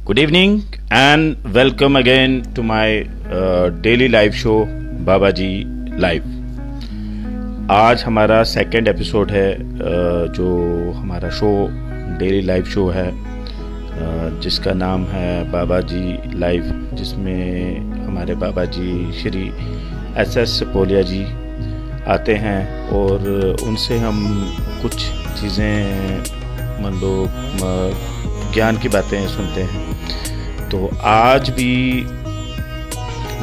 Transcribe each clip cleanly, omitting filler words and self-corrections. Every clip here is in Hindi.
Good evening and welcome again to my daily live show Babaji live. आज हमारा सेकंड एपिसोड है जो हमारा शो डेली लाइव शो है जिसका नाम है बाबाजी लाइव, जिसमें हमारे बाबाजी श्री एस पोलिया जी आते हैं और उनसे हम कुछ चीज़ें मान लो ज्ञान की बातें सुनते हैं। तो आज भी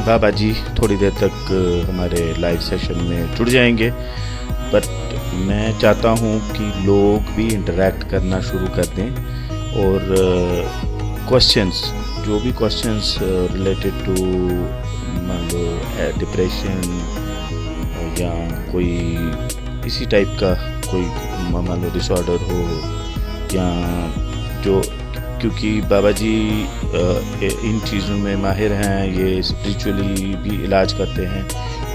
बाबा जी थोड़ी देर तक हमारे लाइव सेशन में जुड़ जाएंगे, बट मैं चाहता हूँ कि लोग भी इंटरेक्ट करना शुरू कर दें और क्वेश्चंस, जो भी क्वेश्चंस रिलेटेड टू मान लो डिप्रेशन या कोई इसी टाइप का कोई मान लो डिसऑर्डर हो, या जो क्योंकि बाबा जी इन चीज़ों में माहिर हैं, ये स्पिरिचुअली भी इलाज करते हैं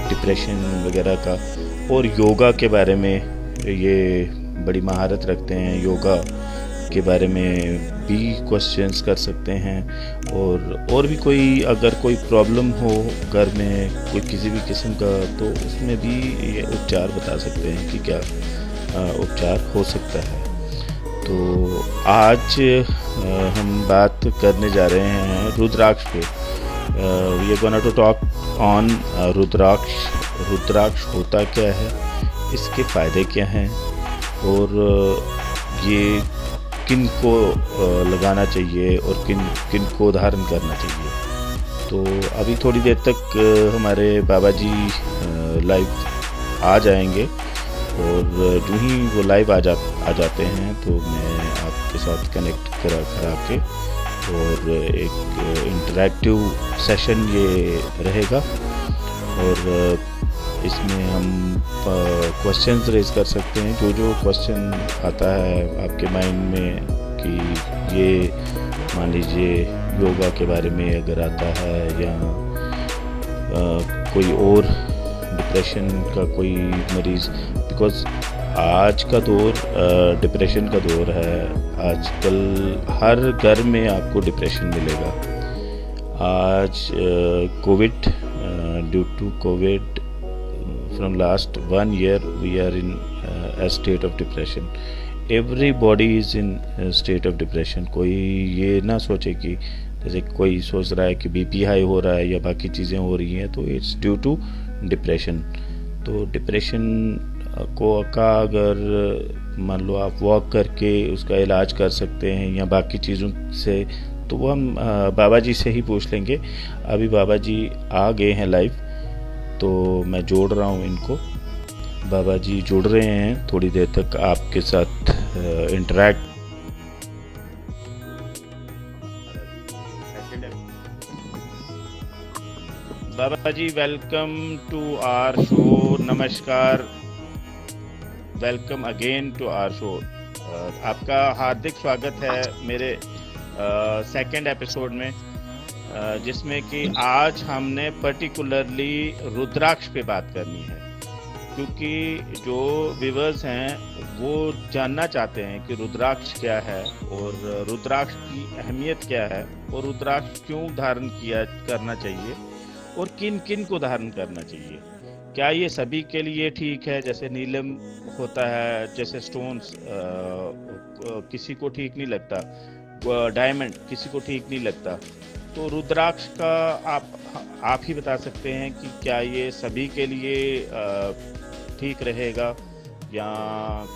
डिप्रेशन वगैरह का, और योगा के बारे में ये बड़ी महारत रखते हैं। योगा के बारे में भी क्वेश्चंस कर सकते हैं और भी कोई अगर कोई प्रॉब्लम हो घर में कोई किसी भी किस्म का, तो उसमें भी ये उपचार बता सकते हैं कि क्या उपचार हो सकता है। तो आज हम बात करने जा रहे हैं रुद्राक्ष पे। We are gonna to talk on rudraksha होता क्या है, इसके फ़ायदे क्या हैं और ये किन को लगाना चाहिए और किन को धारण करना चाहिए। तो अभी थोड़ी देर तक हमारे बाबा जी लाइव आ जाएंगे और जो ही वो लाइव आ जाते हैं तो मैं आपके साथ कनेक्ट करा के और एक इंटरैक्टिव सेशन ये रहेगा और इसमें हम क्वेश्चंस रेज कर सकते हैं। जो क्वेश्चन आता है आपके माइंड में कि ये मान लीजिए योगा के बारे में अगर आता है या कोई और डिप्रेशन का कोई मरीज़, बिकॉज आज का दौर डिप्रेशन का दौर है। आजकल हर घर में आपको डिप्रेशन मिलेगा। आज Covid, due to Covid from last 1 year we are in a state of depression. Everybody is in a state of depression. कोई ये ना सोचे कि जैसे कोई सोच रहा है कि बीपी हाई हो रहा है या बाकी चीज़ें हो रही हैं, तो इट्स ड्यू टू डिप्रेशन। तो डिप्रेशन का अगर मान लो आप वॉक करके उसका इलाज कर सकते हैं या बाकी चीज़ों से, तो वो हम बाबा जी से ही पूछ लेंगे। अभी बाबा जी आ गए हैं लाइव, तो मैं जोड़ रहा हूँ इनको। बाबा जी जुड़ रहे हैं, थोड़ी देर तक आपके साथ इंटरेक्ट। बाबा ji welcome to our show, नमस्कार, welcome again to our show. आपका हार्दिक स्वागत है मेरे सेकंड एपिसोड में, जिसमें कि आज हमने पर्टिकुलरली रुद्राक्ष पे बात करनी है, क्योंकि जो व्यूअर्स हैं वो जानना चाहते हैं कि रुद्राक्ष क्या है और रुद्राक्ष की अहमियत क्या है और रुद्राक्ष क्यों धारण करना चाहिए और किन किन को धारण करना चाहिए। क्या ये सभी के लिए ठीक है? जैसे नीलम होता है, जैसे स्टोन्स किसी को ठीक नहीं लगता, डायमंड किसी को ठीक नहीं लगता, तो रुद्राक्ष का आप ही बता सकते हैं कि क्या ये सभी के लिए ठीक रहेगा या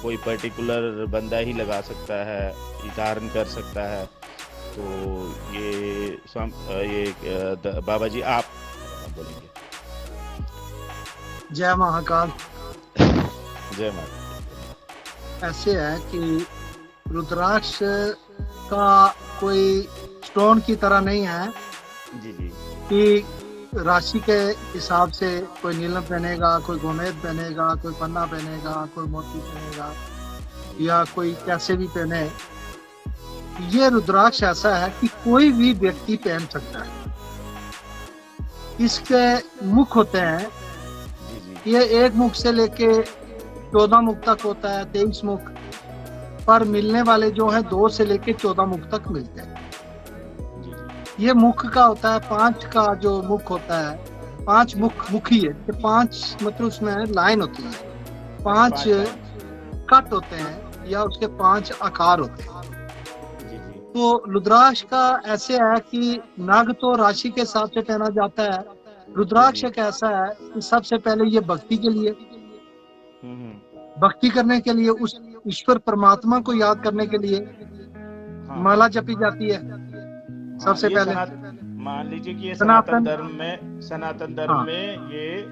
कोई पर्टिकुलर बंदा ही लगा सकता है, धारण कर सकता है। तो ये बाबा जी आप बोलेंगे। जय महाकाल। जय महाकाल। ऐसे है कि रुद्राक्ष का कोई स्टोन की तरह नहीं है जी जी कि राशि के हिसाब से कोई नीलम पहनेगा, कोई गोमेद पहनेगा, कोई पन्ना पहनेगा, कोई मोती पहनेगा या कोई कैसे भी पहने। ये रुद्राक्ष ऐसा है कि कोई भी व्यक्ति पहन सकता है। इसके मुख होते हैं, ये एक मुख से लेके 14 मुख तक होता है, 23 मुख, पर मिलने वाले जो है 2 से लेके 14 मुख तक मिलते हैं। ये मुख का होता है, 5 का जो मुख होता है, 5 मुखी है, तो 5 मतलब उसमें लाइन होती है, 5 5 लाइन। कट होते हैं या उसके 5 आकार होते हैं। जी जी। तो रुद्राक्ष का ऐसे है कि नाग तो राशि के हिसाब से पहना जाता है, जी रुद्राक्ष जी। एक ऐसा है कि सबसे पहले ये भक्ति के लिए, हम्म। भक्ति करने के लिए, उस ईश्वर परमात्मा को याद करने के लिए हाँ हाँ माला जपी जाती है हाँ। सबसे ये पहले। मान लीजिए कि ये सनातन, सनातन धर्म हाँ, में ये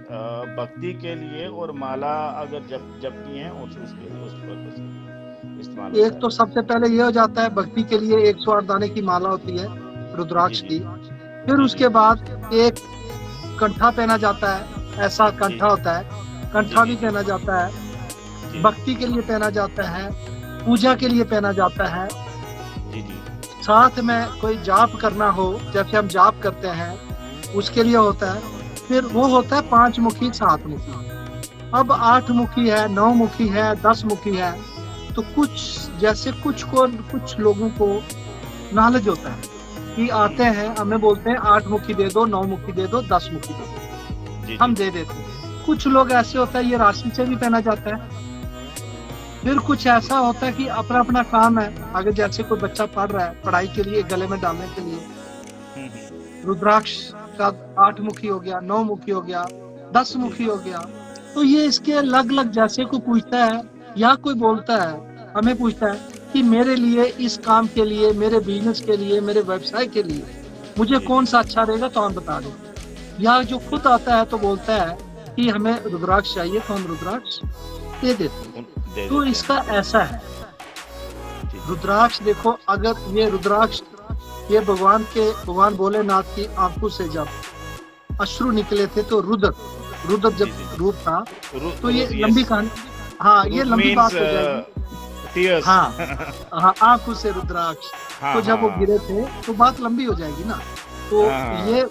भक्ति के लिए और माला अगर जपनी है उसके लिए, उस पर्पस के लिए इस्तेमाल होता एक तो है। सबसे पहले ये हो जाता है भक्ति के लिए 108 दाने की माला होती है जी रुद्राक्ष जी। की। फिर जी जी। उसके बाद एक कंठा पहना जाता है, ऐसा जी कंठा होता है, जी कंठा जी। भी जी पहना जाता है, जी भक्ति के लिए पहना जाता है, पूजा जी के जी। लिए पहना जाता है। जी जी। साथ में कोई जाप करना हो, जैसे हम जाप करते हैं, उसके लिए होता है। फिर वो होता है 5 मुखी, 7 मुखी। अब जी जी। 8 मुखी है, 9 मुखी है, 10 मुखी है। तो कुछ, जैसे कुछ लोगों को नॉलेज होता है कि आते हैं हमें बोलते हैं 8 मुखी दे दो, 9 मुखी दे दो, 10 मुखी दे दो, जी जी। हम दे देते हैं। कुछ लोग ऐसे होता है ये राशि से भी पहना जाता है। फिर कुछ ऐसा होता है कि अपना अपना काम है, अगर जैसे कोई बच्चा पढ़ रहा है, पढ़ाई के लिए गले में डालने के लिए रुद्राक्ष का 8 मुखी हो गया, 9 मुखी हो गया, 10 जी मुखी हो गया। तो ये इसके अलग अलग, जैसे कोई पूछता है या कोई बोलता है, हमें पूछता है कि मेरे लिए, इस काम के लिए, मेरे बिजनेस के लिए, मेरे व्यवसाय के लिए मुझे जी कौन जी। सा अच्छा रहेगा, तो हम बता दो। या जो खुद आता है तो बोलता है कि हमें रुद्राक्ष चाहिए, तो हम रुद्राक्ष दे देते हैं। दे तो देते इसका हैं। ऐसा है, जी जी। रुद्राक्ष देखो, अगर ये रुद्राक्ष, ये भगवान भोलेनाथ की आंखों से जब अश्रु निकले थे, तो रुद्र जी जब जी। रूप था, तो ये यस। लंबी कहानी, हाँ ये रूट लंबी मीन्स बात हो जाएगी। टीयर्स। हाँ, हाँ, आंखों से रुद्राक्ष, हाँ तो जब वो हाँ गिरे थे तो बात लंबी हो जाएगी ना। तो हाँ। ये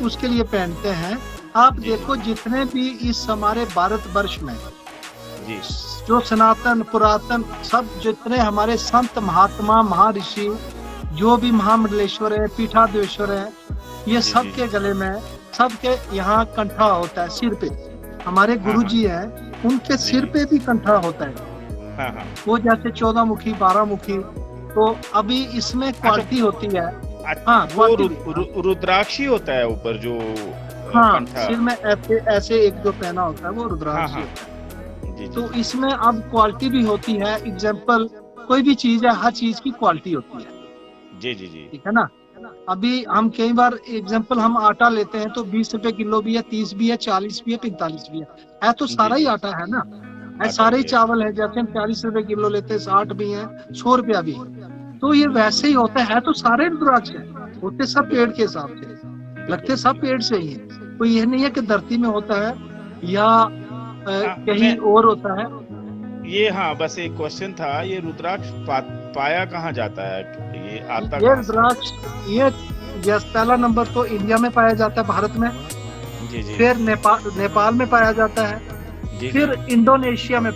उसके लिए पहनते हैं। आप जी जी। देखो जितने भी इस हमारे भारत वर्ष में जी जो सनातन पुरातन सब जितने हमारे संत महात्मा महर्षि, जो भी महामंडलेश्वर है, पीठाधीश्वर है, ये जी जी। सबके गले में, सबके यहाँ कंठा होता है सिर पे। हमारे हाँ गुरु हाँ। जी हैं, उनके जी सिर जी। पे भी कंठा होता है। हाँ हाँ। वो जैसे 14 मुखी, 12 मुखी। तो अभी इसमें अच्छा। क्वालिटी होती है। हाँ, वो क्वालिटी, हाँ, रुद्राक्षी होता है ऊपर जो हाँ, कंठा। सिर में ऐसे ऐसे एक जो पहना होता है वो हाँ रुद्राक्ष ही हाँ। होता है। जी जी तो जी। इसमें अब क्वालिटी भी होती है। एग्जाम्पल, कोई भी चीज है, हर चीज की क्वालिटी होती है, जी जी जी। ठीक है ना। अभी हम कई बार एग्जाम्पल, हम आटा लेते हैं तो 20 रुपए किलो भी है, 30 भी है, 40 भी है, 45 भी है तो जी सारा ही जी। आटा है ना, है आटा सारे ही ही है। चावल है। जैसे हम 40 रुपए किलो लेते हैं, 60 भी है, 100 रुपया भी है। तो ये वैसे ही होता है तो सारे रुद्राक्ष है, होते सब पेड़ बिल्कुल के हिसाब से, बिल्कुल लगते सब पेड़ से ही है। कोई ये नहीं है कि धरती में होता है या हाँ मैं कहीं और होता है। ये, हाँ बस एक क्वेश्चन था, ये रुद्राक्ष पाया कहाँ जाता है, ये आता ये कहाँ से है? रुद्राक्ष, ये पहला नंबर तो इंडिया में पाया जाता है, भारत में। जी जी। फिर नेपाल में पाया जाता है। जी जी। फिर इंडोनेशिया में।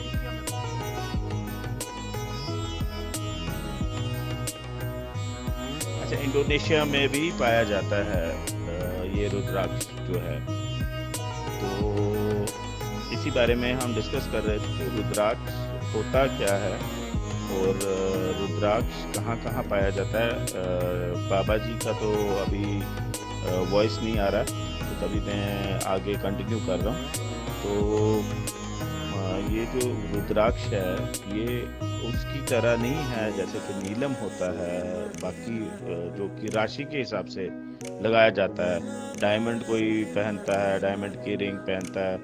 अच्छा, इंडोनेशिया में भी पाया जाता है ये रुद्राक्ष जो है। तो इसी बारे में हम डिस्कस कर रहे थे कि रुद्राक्ष होता क्या है और रुद्राक्ष कहाँ कहाँ पाया जाता है। बाबा जी का तो अभी वॉइस नहीं आ रहा है, तो तभी मैं आगे कंटिन्यू कर रहा हूँ। तो ये जो रुद्राक्ष है ये उसकी तरह नहीं है जैसे कि नीलम होता है, बाकी जो कि राशि के हिसाब से लगाया जाता है। डायमंड कोई पहनता है, डायमंड की रिंग पहनता है,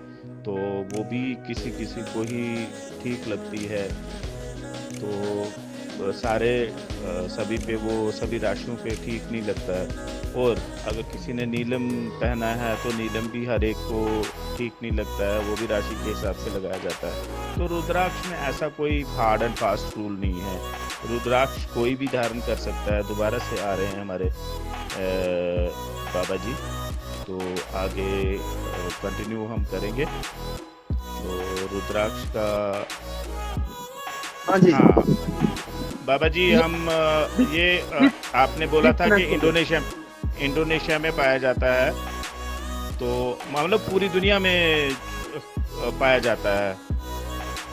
तो वो भी किसी किसी को ही ठीक लगती है। तो सारे सभी पे वो सभी राशियों पे ठीक नहीं लगता है। और अगर किसी ने नीलम पहना है तो नीलम भी हर एक को ठीक नहीं लगता है, वो भी राशि के हिसाब से लगाया जाता है। तो रुद्राक्ष में ऐसा कोई हार्ड एंड फास्ट रूल नहीं है, रुद्राक्ष कोई भी धारण कर सकता है। दोबारा से आ रहे हैं हमारे बाबा जी, तो आगे कंटिन्यू हम करेंगे। तो रुद्राक्ष का, हाँ जी, हाँ बाबा जी, ये हम ये आपने बोला था कि इंडोनेशिया में पाया जाता है, तो मतलब पूरी दुनिया में पाया जाता है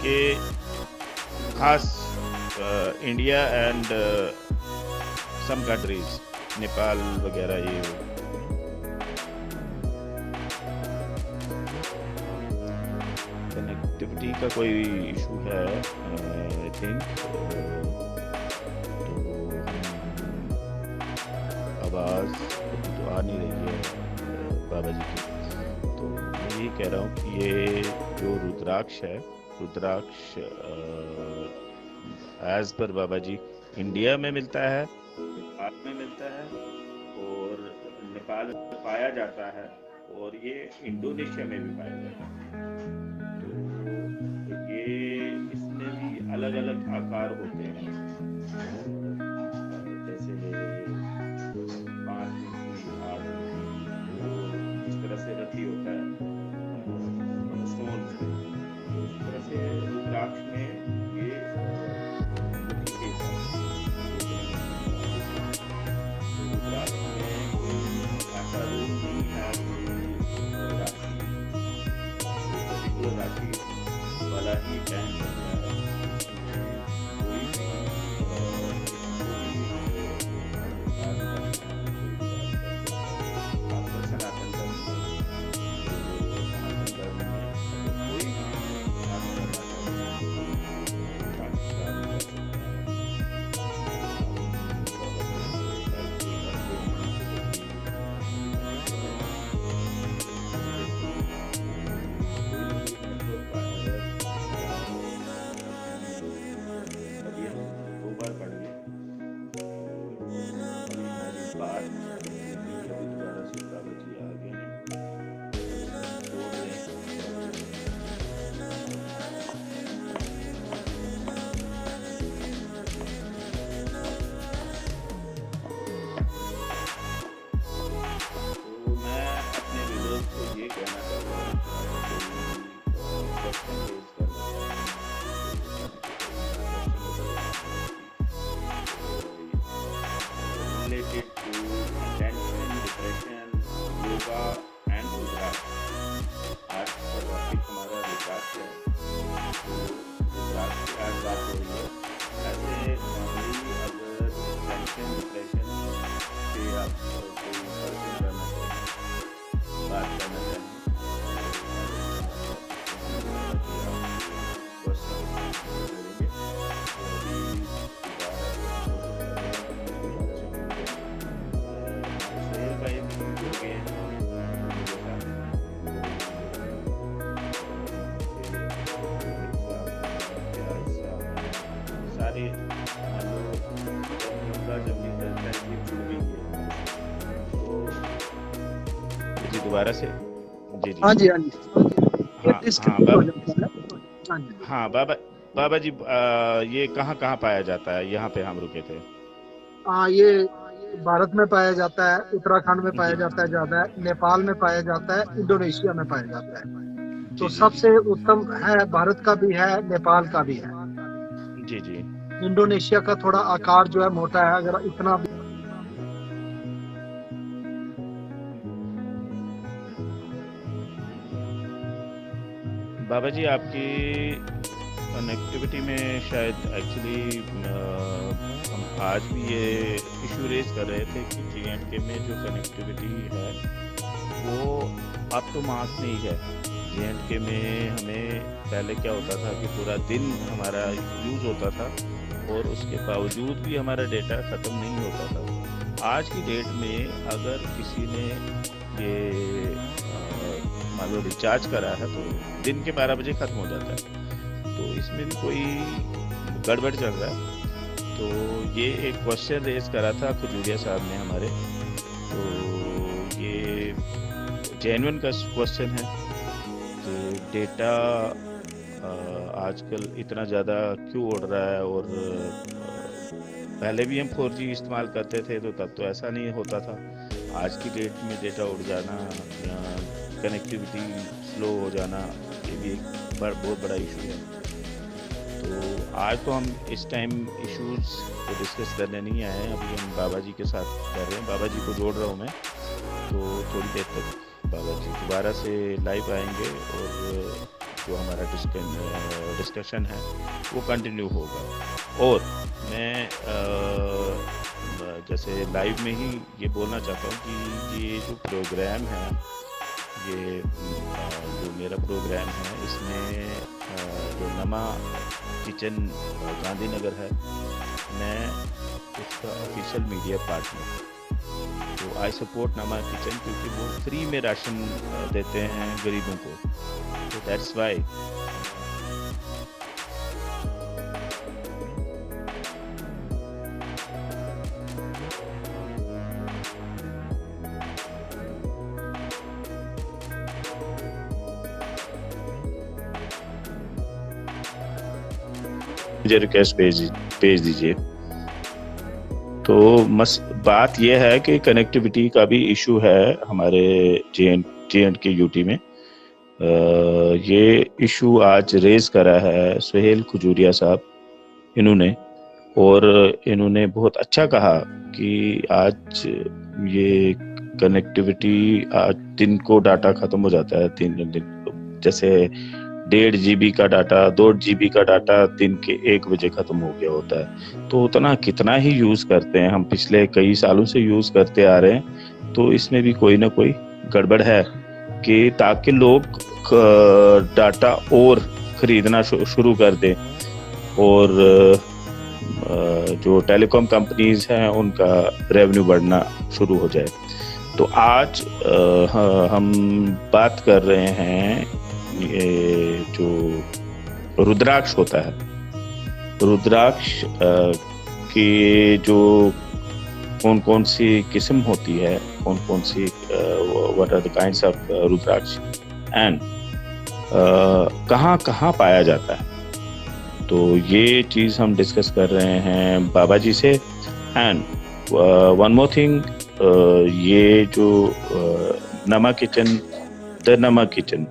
कि खास India and some countries, Nepal वगैरह ये। कनेक्टिविटी का कोई इशू है आई थिंक, तो आवाज़ तो आ नहीं रही है बाबा जी की। तो मैं यही कह रहा हूँ कि ये जो रुद्राक्ष है, रुद्राक्ष एज पर बाबा जी इंडिया में मिलता है, नेपाल में मिलता है, और नेपाल में पाया जाता है, और ये इंडोनेशिया में भी पाया जाता है। तो ये इसमें भी अलग अलग आकार होते हैं, जैसे 5 इंची, 8 इंची, इस तरह से रथी होता है स्टोन से, इस तरह से रुद्राक्ष में ये रथी के रुद्राक्ष में कोई ऐसा रूल नहीं है कि राशि वाला ही पहन सकता है। कोई भी खासकर सनातन धर्म में, सनातन धर्म में कोई भी related to tension, depression, yoga and रुद्राक्ष। आज का टॉपिक हमारा रुद्राक्ष है। रुद्राक्ष की आज बात हो रही है। ऐसे नॉर्मली अगर टेंशन, डिप्रेशन से आप कोई पर्सन करना चाहिए, बात करना चाहिए, जी दोबारा से। जी जी हाँ जी, हाँ जी, ये हाँ डिस्कनेक्ट हो बाबा, जाता है। हाँ जी, हाँ बाबा जी, ये कहाँ कहाँ पाया जाता है? यहाँ पे हम रुके थे। हाँ ये भारत में पाया जाता है, उत्तराखंड में पाया जी जाता है ज्यादा है, नेपाल में पाया जाता है, इंडोनेशिया में पाया जाता है। तो जी जी सबसे उत्तम है, भारत का भी है, नेपाल का भी है। जी जी। इंडोनेशिया का थोड़ा आकार जो है मोटा है, अगर इतना भी बाबा जी आपकी कनेक्टिविटी में शायद एक्चुअली हम आज भी ये इशू रेज कर रहे थे कि J&K में जो कनेक्टिविटी है वो अब तो मार्क नहीं है। J&K में हमें पहले क्या होता था कि पूरा दिन हमारा यूज़ होता था और उसके बावजूद भी हमारा डेटा ख़त्म नहीं होता था। आज की डेट में अगर किसी ने ये मान लो रिचार्ज करा है तो दिन के 12 बजे ख़त्म हो जाता है, तो इसमें भी कोई गड़बड़ चल रहा है। तो ये एक क्वेश्चन रेज करा था खजूरिया साहब ने हमारे, तो ये जेन्युइन का क्वेश्चन है कि डेटा आजकल इतना ज़्यादा क्यों उड़ रहा है, और पहले भी हम 4G इस्तेमाल करते थे तो तब तो ऐसा नहीं होता था। आज की डेट में डेटा उड़ जाना या कनेक्टिविटी स्लो हो जाना, ये भी एक बहुत बड़ा इशू है। तो आज तो हम इस टाइम इश्यूज को डिस्कस करने नहीं आए हैं, अभी हम बाबा जी के साथ कर रहे हैं। बाबा जी को जोड़ रहा हूँ मैं, तो थोड़ी देर तक बाबा जी दोबारा से लाइव आएंगे और जो हमारा डिस्कशन है वो कंटिन्यू होगा। और मैं जैसे लाइव में ही ये बोलना चाहता हूँ कि ये जो प्रोग्राम है, ये जो मेरा प्रोग्राम है, इसमें जो नमा किचन गांधीनगर है, मैं उसका ऑफिशियल मीडिया पार्टनर। तो आई सपोर्ट नमा किचन क्योंकि वो फ्री में राशन देते हैं गरीबों को, तो दैट्स वाई। मुझे रिक्वेस्ट भेज दीजिए। तो बात यह है कि कनेक्टिविटी का भी इशू है हमारे J&K यूटी में। ये इशू आज रेज करा है सुहेल खजूरिया साहब इन्होंने, और इन्होंने बहुत अच्छा कहा कि आज ये कनेक्टिविटी, आज दिन को डाटा खत्म हो जाता है, 3 दिन, जैसे 1.5 GB का डाटा, 2 GB का डाटा दिन के 1 बजे खत्म हो गया होता है। तो उतना कितना ही यूज करते हैं हम, पिछले कई सालों से यूज करते आ रहे हैं। तो इसमें भी कोई ना कोई गड़बड़ है कि ताकि लोग डाटा और खरीदना शुरू कर दें और जो टेलीकॉम कंपनीज हैं उनका रेवेन्यू बढ़ना शुरू हो जाए। तो आज हम बात कर रहे हैं ये जो रुद्राक्ष होता है, रुद्राक्ष की जो कौन सी किस्म होती है, कौन सी what are the kinds of rudraksha and कहाँ पाया जाता है। तो ये चीज़ हम डिस्कस कर रहे हैं बाबा जी से। एंड वन मोर थिंग, ये जो नमा किचन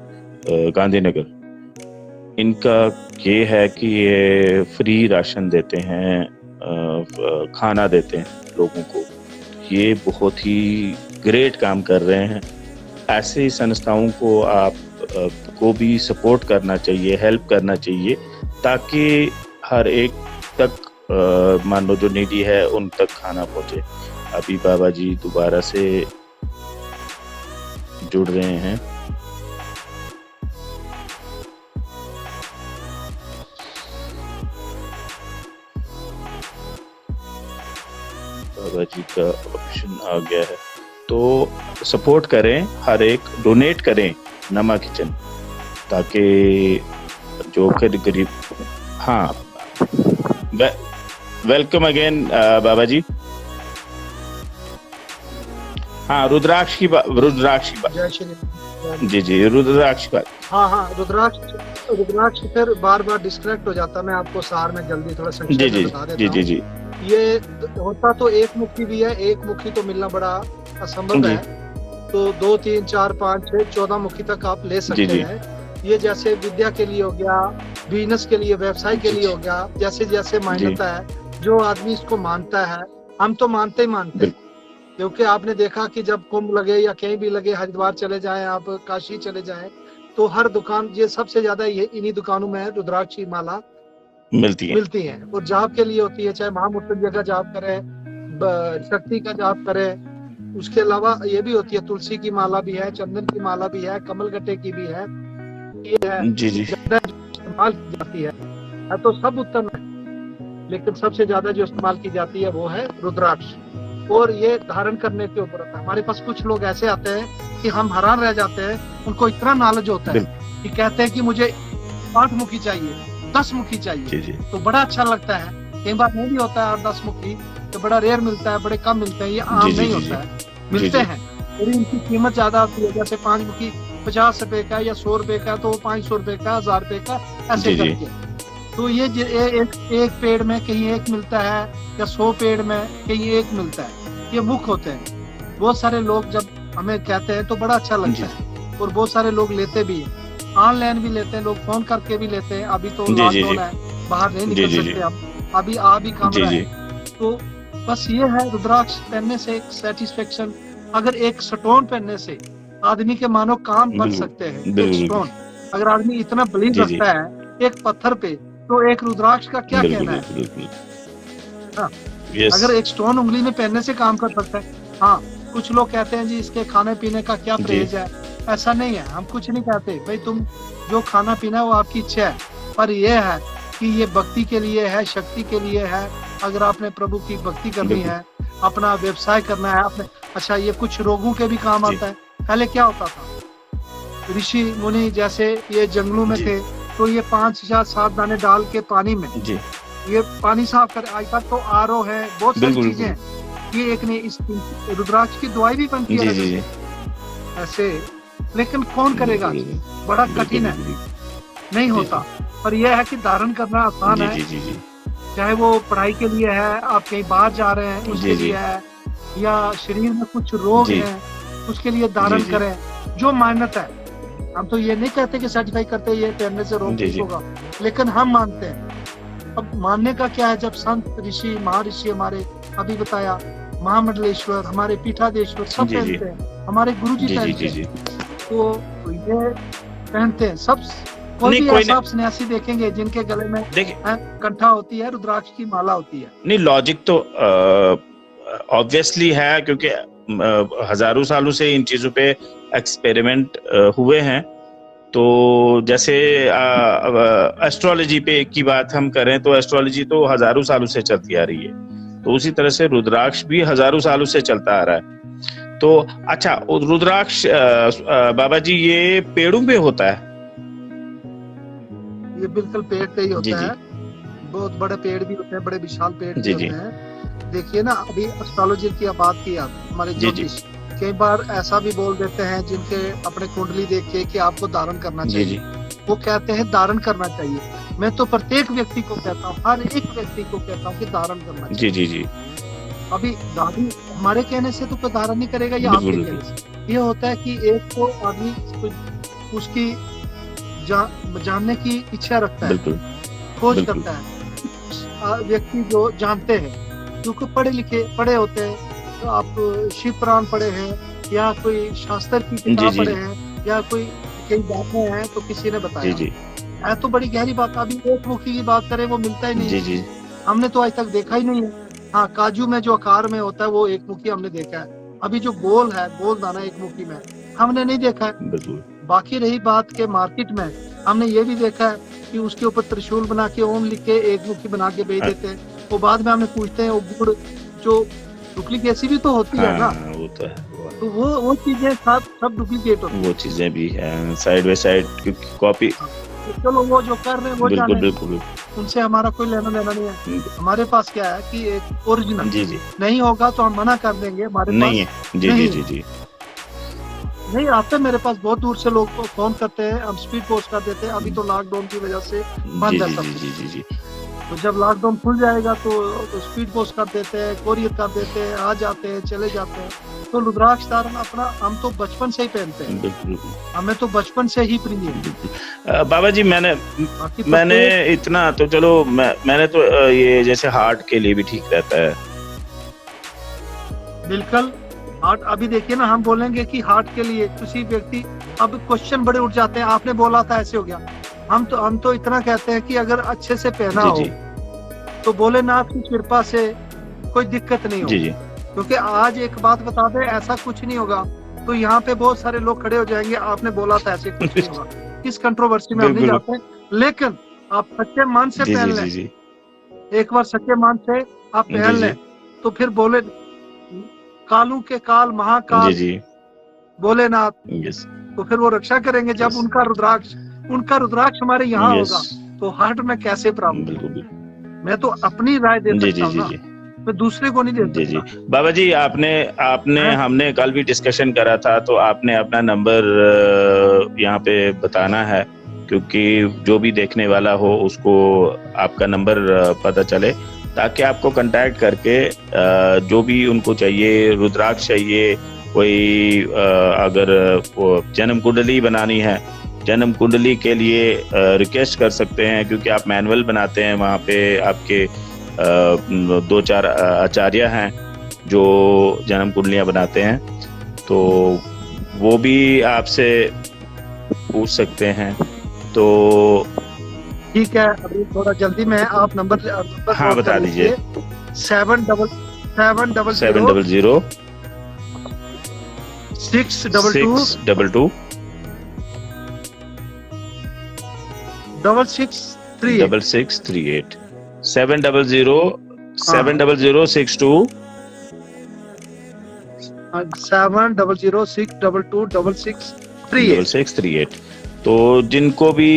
गांधीनगर, इनका ये है कि ये फ्री राशन देते हैं, खाना देते हैं लोगों को। ये बहुत ही ग्रेट काम कर रहे हैं। ऐसे संस्थाओं को आप को भी सपोर्ट करना चाहिए, हेल्प करना चाहिए, ताकि हर एक तक मान लो जो नीडी है उन तक खाना पहुंचे। अभी बाबा जी दोबारा से जुड़ रहे हैं। बाबा जी का ऑप्शन आ गया है, तो सपोर्ट करें, हर एक डोनेट करें नमा किचन, ताकि जो गरीब। हाँ, वेलकम अगेन बाबा जी। हाँ, रुद्राक्ष की बात जी रुद्राक्ष बात। हाँ, रुद्राक्ष फिर बार डिस्कनेक्ट हो जाता है। मैं आपको सार में जल्दी थोड़ा संक्षेप में बता देता हूँ। जी। ये होता तो एक मुखी भी है, एक मुखी तो मिलना बड़ा असंभव है। तो 2, 3, 4, 5, 6, 14 मुखी तक आप ले सकते हैं। ये जैसे विद्या के लिए हो गया, बिजनेस के लिए, व्यवसाय के लिए हो गया, जैसे जैसे मान्यता है, जो आदमी इसको मानता है। हम तो मानते ही मानते हैं, क्योंकि आपने देखा कि जब कुंभ लगे या कहीं भी लगे, हरिद्वार चले जाएं, आप काशी चले जाएं, तो हर दुकान, ये सबसे ज्यादा ये इन्हीं दुकानों में रुद्राक्ष की माला मिलती है। और जाप के लिए होती है, चाहे महामृत्युंजय का जाप करें, शक्ति का जाप करें। उसके अलावा ये भी होती है, तुलसी की माला भी है, चंदन की माला भी है, कमल गट्टे की भी है। ये है इस्तेमाल की जाती है, तो सब उत्तम है, लेकिन सबसे ज्यादा जो इस्तेमाल की जाती है वो है रुद्राक्ष। और ये धारण करने के ऊपर होता है। हमारे पास कुछ लोग ऐसे आते हैं कि हम हैरान रह जाते हैं, उनको इतना नॉलेज होता है कि कहते हैं कि मुझे 8 मुखी चाहिए, 10 मुखी चाहिए। तो बड़ा अच्छा लगता है। कई बार नहीं भी होता है 8-10 मुखी, तो बड़ा रेयर मिलता है, बड़े कम मिलते हैं, ये आम नहीं होता है, मिलते हैं। और इनकी कीमत ज्यादा होती है, जैसे 5 मुखी 50 रुपए का या 100 रुपए का, तो 500 रुपए का, 1000 रुपए का, ऐसे करके। तो ये एक पेड़ में कहीं एक मिलता है, या 100 पेड़ में कहीं एक मिलता है। ये मुख होते हैं। बहुत सारे लोग जब हमें कहते हैं तो बड़ा अच्छा लगता है, और बहुत सारे लोग लेते भी हैं, ऑनलाइन भी लेते हैं, लोग फोन करके भी लेते हैं। अभी तो लॉकडाउन है, बाहर नहीं जी निकल जी जी सकते आप, अभी आ भी काम जी रहा जी है। तो बस ये है, रुद्राक्ष पहनने से एक सेटिस्फेक्शन। अगर एक स्टोन पहनने से आदमी के मानो काम बन बिल्कुल सकते हैं, एक बिल्कुल स्टोन, अगर आदमी इतना बिलीव जी जी रखता है एक पत्थर पे, तो एक रुद्राक्ष का क्या बिल्कुल कहना है। बिल्कुल बिल्कुल हाँ, यस अगर एक स्टोन उंगली में पहनने से काम कर सकता है। हाँ, कुछ लोग कहते हैं जी इसके खाने पीने का क्या जी परहेज है। ऐसा नहीं है, हम कुछ नहीं कहते भाई, तुम जो खाना पीना है वो आपकी इच्छा है, पर यह है कि ये भक्ति के लिए है, शक्ति के लिए है। अगर आपने प्रभु की भक्ति करनी बिल्कुल है, अपना व्यवसाय करना है अपने, अच्छा ये कुछ रोगों के भी काम जी आता है। पहले क्या होता था, ऋषि मुनि जैसे ये जंगलों में जी थे, तो ये 5 या 7 दाने डाल के पानी में जी ये पानी साफ कर, आजकल तो आरओ है, बहुत सारी बिल्कुल चीजें बिल्कुल हैं। ये एक ने इस रुद्राक्ष की दवाई भी बनती है जी अलग जी से जी ऐसे, लेकिन कौन करेगा, बिल्कुल बड़ा बिल्कुल कठिन है, बिल्कुल नहीं जी होता। पर यह है कि धारण करना आसान जी है, जी जी जी चाहे वो पढ़ाई के लिए है, आप कहीं बाहर जा रहे हैं उसके जी जी लिए है, या शरीर में कुछ रोग जी हैं उसके लिए जी धारण जी करें, जो मान्यता है। हम तो ये नहीं कहते कि सर्टिफाई करते ये पहनने से रोग जी ठीक जी होगा, लेकिन हम मानते हैं। अब मानने का क्या है, जब संत ऋषि महर्षि हमारे, अभी बताया महामंडलेश्वर, हमारे पीठाधीश्वर सब जी जी पहनते हैं, हमारे गुरु जी जी जी पहनते जी हैं, तो ये पहनते हैं सब। कोई नहीं भी कोई ऐसा नहीं आप सन्यासी देखेंगे जिनके गले में देखिए कंठा होती है, रुद्राक्ष की माला होती है। नहीं लॉजिक तो ऑब्वियसली है क्योंकि हजारों सालों से इन चीजों पे एक्सपेरिमेंट हुए हैं। तो जैसे एस्ट्रोलॉजी पे की बात हम करें तो एस्ट्रोलॉजी तो हजारों सालों से चलती आ रही है, तो उसी तरह से रुद्राक्ष भी हजारों सालों से चलता आ रहा है। तो अच्छा रुद्राक्ष बाबा जी ये पेड़ों पे होता है? ये बिल्कुल पेड़ पे ही जी होता जी है, बहुत बड़े पेड़ भी होते हैं, बड़े विशाल पेड़ भी जी जी होते हैं। देखिए ना, अभी एस्ट्रोलॉजी की आप बात की, आप हमारे जी जी ज्योतिष कई बार ऐसा भी बोल देते हैं, जिनके अपने कुंडली देख के कि आपको धारण करना जी जी चाहिए, वो कहते हैं धारण करना चाहिए। मैं तो प्रत्येक व्यक्ति को कहता हूँ, हर एक व्यक्ति को कहता हूँ कि धारण करना जी चाहिए। जी जी अभी दादी हमारे कहने से तो कोई धारण नहीं करेगा, या बिल्कुल आपके कहने से। ये होता है कि एक तो आदमी उसकी जानने की इच्छा रखता है, बिल्कुल खोज बिल्कुल करता है। व्यक्ति जो जानते हैं, क्योंकि पढ़े होते हैं, तो आप शिव पुराण पढ़े हैं, या कोई शास्त्र की जी किताब जी पढ़े हैं, या कोई कई बातें हैं तो किसी ने जी बताया जी है, तो बड़ी गहरी बात। अभी एक मुखी की बात करें, वो मिलता ही नहीं जी है, जी हमने तो आज तक देखा ही नहीं है। हाँ, काजू में जो आकार में होता है वो एक मुखी हमने देखा है, अभी जो गोल है, गोल दाना एक मुखी में हमने नहीं देखा है। बिल्कुल बाकी रही बात के मार्केट में, हमने ये भी देखा है कि उसके ऊपर त्रिशूल बना के ओम लिख के एक मुखी बना के बेच देते हैं, वो बाद में हमने पूछते हैं वो गुड़ जो डुप्लीकेसी भी तो होती है ना, हाँ वो तो है तो वो चीजें सब डुप्लीकेट होती वो चीजें भी हैं साइड बाय साइड क्योंकि कॉपी है। तो चलो वो जो कर रहे हैं वो बिल्कुल जाने, बिल्कुल उनसे हमारा कोई लेना देना नहीं है। हमारे पास क्या है कि एक ओरिजिनल जी जी नहीं होगा तो हम मना कर देंगे, हमारे नहीं पास है जी जी नहीं जी जी नहीं आते। मेरे पास बहुत दूर से लोग फोन करते हैं, हम स्पीड पोस्ट कर देते हैं। अभी तो लॉकडाउन की वजह से जी बंद है जी सब जी कुछ। जी जी जी तो जब लॉकडाउन खुल जाएगा तो स्पीड पोस्ट कर देते हैं, कोरियर कर देते हैं, आ जाते हैं, चले जाते हैं। तो रुद्राक्ष धारण अपना हम तो बचपन से ही पहनते हैं, बिल्कुल हमें तो बचपन से ही प्रिय है। बिल्कुल बाबा जी बाकी तो मैंने इतना तो चलो मैंने तो ये जैसे हार्ट के लिए भी ठीक रहता है। बिल्कुल हार्ट, अभी देखिए ना, हम बोलेंगे कि हार्ट के लिए किसी व्यक्ति, अब क्वेश्चन बड़े उठ जाते हैं, आपने बोला था ऐसे हो गया। हम तो इतना कहते हैं कि अगर अच्छे से पहना जी हो जी तो भोलेनाथ की कृपा से कोई दिक्कत नहीं जी होगी। जी क्योंकि आज एक बात बता दें, ऐसा कुछ नहीं होगा तो यहाँ पे बहुत सारे लोग खड़े हो जाएंगे, आपने बोला था ऐसे कुछ नहीं होगा। इस कंट्रोवर्सी में हम नहीं बिल्कुल जाते, लेकिन आप सच्चे मन से जी पहन जी लें, जी जी एक बार सच्चे मन से आप जी पहन जी लें, तो फिर बोले कालू के काल जी महाकाल जी भोलेनाथ, यस तो फिर वो रक्षा करेंगे। जब यस उनका रुद्राक्ष हमारे यहाँ यस होगा तो हार्ट में कैसे प्राप्त बिल्कुल होगा। बिल्कुल मैं तो अपनी राय दे जी सकता जी हूँ जी ना, जी मैं दूसरे को नहीं दे जी जी सकता। बाबा जी आपने हैं? हमने कल भी डिस्कशन करा था तो आपने अपना नंबर यहाँ पे बताना है क्योंकि जो भी देखने वाला हो उसको आपका नंबर पता चले ताकि आपको कांटेक्ट करके जो भी उनको चाहिए रुद्राक्ष चाहिए कोई अगर वो जन्म कुंडली बनानी है जन्म कुंडली के लिए रिक्वेस्ट कर सकते हैं, क्योंकि आप मैनुअल बनाते हैं, वहाँ पे आपके 2-4 आचार्य हैं जो जन्म कुंडलियाँ बनाते हैं, तो वो भी आपसे पूछ सकते हैं। तो ठीक है, अभी थोड़ा जल्दी में आप नंबर हाँ, नोट बता कर दीजिए। लीजिए। 700 700 622 622 6638 6638 700 70062 700 622 6638। 6638। तो जिनको भी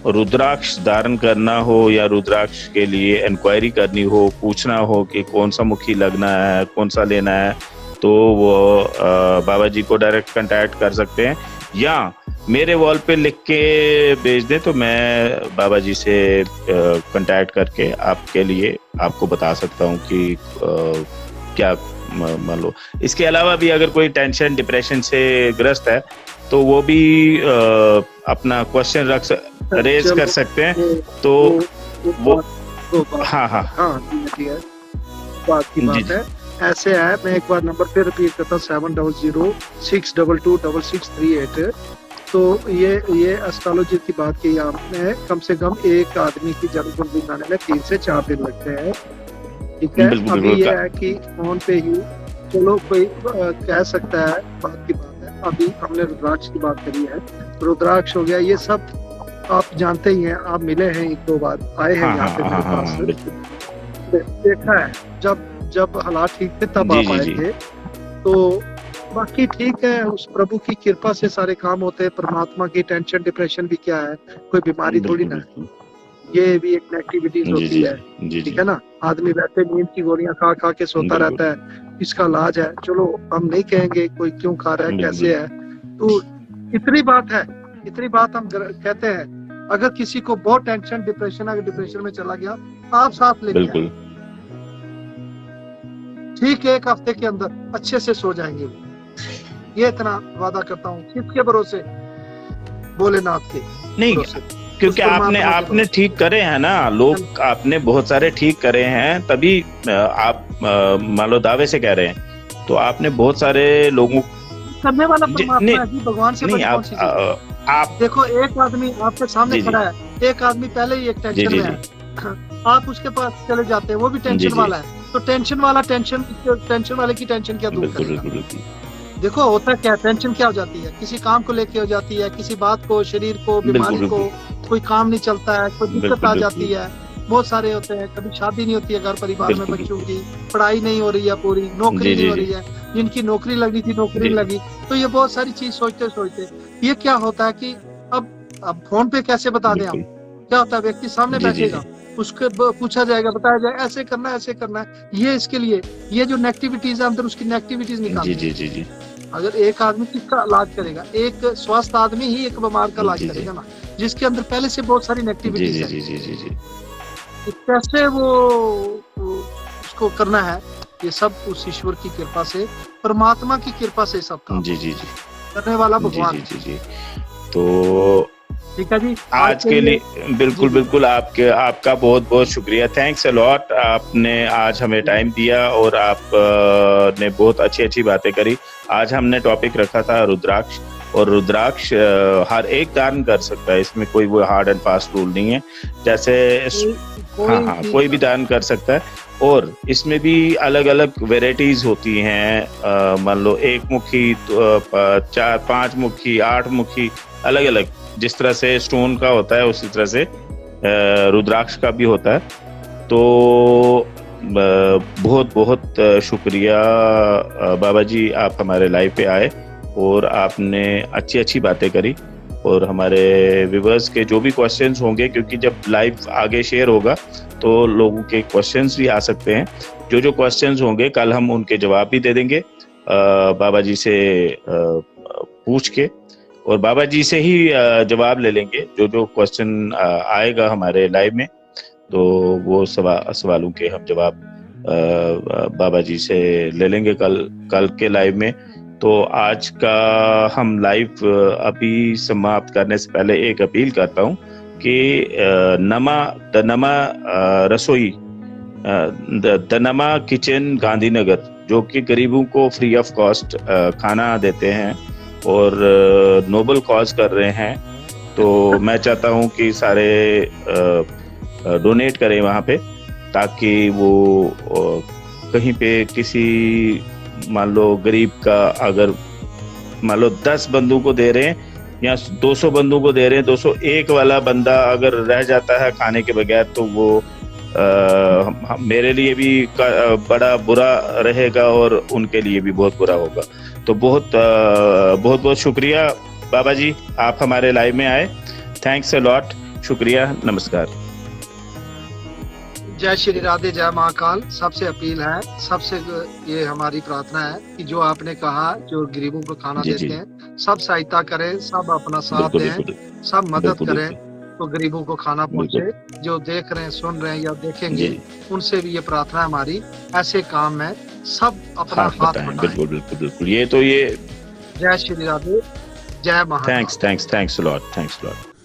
रुद्राक्ष धारण करना हो या रुद्राक्ष के लिए इंक्वायरी करनी हो, पूछना हो कि कौन सा मुखी लगना है, कौन सा लेना है, तो वो बाबा जी को डायरेक्ट कांटेक्ट कर सकते हैं, या मेरे वॉल पे लिख के भेज दें तो मैं बाबा जी से कांटेक्ट करके आपके लिए आपको बता सकता हूँ कि क्या मान लो। इसके अलावा भी अगर कोई टेंशन डिप्रेशन से ग्रस्त है तो वो भी अपना क्वेश्चन रेज कर सकते हैं। तो वो हाँ हाँ ठीक है, बात की बात है। ऐसे है, मैं एक बार नंबर पे रिपीट करता हूँ, 700 622 6638। तो ये एस्ट्रोलॉजी की बात की आपने, कम से कम एक आदमी की जन्म कुंडली बनाने में 3 से 4 दिन लगते हैं। ठीक है, अभी ये है कि फोन पे ही चलो कोई कह सकता है, बात की बात है। अभी हमने रुद्राक्ष की बात करी है, रुद्राक्ष हो गया, ये सब आप जानते ही हैं, आप मिले हैं 1-2 बार, आए हैं यहाँ पे मेरे पास, देखा है जब हालात ठीक थे तब आप आए थे। तो बाकी ठीक है, उस प्रभु की कृपा से सारे काम होते हैं। परमात्मा की टेंशन डिप्रेशन भी क्या है, कोई बीमारी थोड़ी ना है, ये भी एक नेगेटिविटीज होती है। ठीक है ना, आदमी वैसे नींद की गोलियां खा के सोता रहता है, इसका इलाज है। चलो हम नहीं कहेंगे कोई क्यों खा रहा है, कैसे है, तो इतनी बात है, इतनी बात हम कहते हैं। अगर किसी को बहुत टेंशन डिप्रेशन, अगर डिप्रेशन में चला गया, आप साथ लेके ठीक 1 हफ्ते के अंदर अच्छे से सो जाएंगे। ये इतना वादा करता हूँ, किसके भरोसे, भोलेनाथ के नहीं, क्योंकि आपने ठीक करे हैं ना, लोग आपने बहुत सारे ठीक करे हैं, तभी आप मान लो दावे से कह रहे हैं। तो आपने बहुत सारे लोगों करने वाला परमात्मा है जी, भगवान से बड़ी कौन सी चीज। आप देखो, एक आदमी आपके सामने खड़ा है, एक आदमी पहले ही एक टेंशन में है, आप उसके पास चले जाते हैं, वो भी टेंशन वाला है, तो टेंशन वाले की टेंशन क्या दूर करेगा। देखो होता क्या, टेंशन क्या हो जाती है, किसी काम को लेके हो जाती है, किसी बात को, शरीर को, बीमारी को, कोई काम नहीं चलता है, कोई दिक्कत आ जाती है, बहुत सारे होते हैं। कभी शादी नहीं होती है घर परिवार में, बच्चों की पढ़ाई नहीं हो रही है, पूरी नौकरी नहीं हो रही है, जिनकी नौकरी लगनी थी नौकरी लगी, तो ये बहुत सारी चीज सोचते ये क्या होता है कि अब फोन पे कैसे बता दें हम, क्या होता है, व्यक्ति सामने बैठेगा, उसके पूछा जाएगा, बताया जाएगा ऐसे करना है, ऐसे करना है, ये इसके लिए, ये जो नेगेटिविटीज है अंदर, उसकी नेगेटिविटीज निकाल। जी। अगर एक आदमी किसका इलाज करेगा, एक स्वस्थ आदमी ही एक बीमार का इलाज करेगा ना, जिसके अंदर पहले से बहुत सारी नेगेटिविटीज है। जी। कैसे वो उसको करना है, ये सब उस ईश्वर की कृपा से, परमात्मा की कृपा से सब काम करने वाला भगवान। जी। तो ठीक है जी, आज के लिए बिल्कुल आपका बहुत बहुत शुक्रिया, थैंक्स अ लॉट। आपने आज हमें टाइम दिया और आप ने बहुत अच्छी बातें करी। आज हमने टॉपिक रखा था रुद्राक्ष, और रुद्राक्ष हर एक धारण कर सकता है, इसमें कोई वो हार्ड एंड फास्ट रूल नहीं है, जैसे कोई भी धारण कर सकता है। और इसमें भी अलग अलग वेराइटीज होती हैं, मान लो 1 मुखी, 4, 5 मुखी, 8 मुखी, अलग अलग, जिस तरह से स्टोन का होता है उसी तरह से रुद्राक्ष का भी होता है। तो बहुत बहुत शुक्रिया बाबा जी, आप हमारे लाइव पे आए और आपने अच्छी बातें करी, और हमारे व्यूअर्स के जो भी क्वेश्चंस होंगे, क्योंकि जब लाइव आगे शेयर होगा तो लोगों के क्वेश्चंस भी आ सकते हैं, जो क्वेश्चंस होंगे कल हम उनके जवाब भी दे देंगे बाबा जी से पूछ के, और बाबा जी से ही जवाब ले लेंगे। जो क्वेश्चन आएगा हमारे लाइव में, तो वो सवालों के हम जवाब बाबा जी से ले लेंगे कल के लाइव में। तो आज का हम लाइव अभी समाप्त करने से पहले एक अपील करता हूँ कि द नमा रसोई, द नमा किचन गांधीनगर, जो कि गरीबों को फ्री ऑफ कॉस्ट खाना देते हैं और नोबल कॉज कर रहे हैं। तो मैं चाहता हूँ कि सारे डोनेट करें वहाँ पे, ताकि वो कहीं पे किसी मान लो गरीब का, अगर मान लो 10 बंदों को दे रहे हैं या 200 बंदों को दे रहे हैं, 201 वाला बंदा अगर रह जाता है खाने के बगैर, तो वो मेरे लिए भी बड़ा बुरा रहेगा और उनके लिए भी बहुत बुरा होगा। तो बहुत बहुत शुक्रिया बाबा जी, आप हमारे लाइव में आए। थैंक्स अ लॉट, शुक्रिया, नमस्कार। जय श्री राधे, जय महाकाल। सबसे अपील है, सबसे ये हमारी प्रार्थना है कि जो आपने कहा, जो गरीबों को खाना जी, देते जी। हैं, सब सहायता करें, सब अपना साथ बिल्कुल, दें, बिल्कुल, सब मदद बिल्कुल, करें, बिल्कुल, तो गरीबों को खाना बिल्कुल। पहुंचे। जो देख रहे हैं, सुन रहे हैं या देखेंगे, जी, उनसे भी ये प्रार्थना है हमारी, ऐसे काम में सब अपना हाथ हाथ बताएं, बटाएं। बिल्कुल, बिल्कुल, बिल्कुल। ये तो ये जय श्री राधे, जय Mahakal. Thanks a lot, thanks a lot.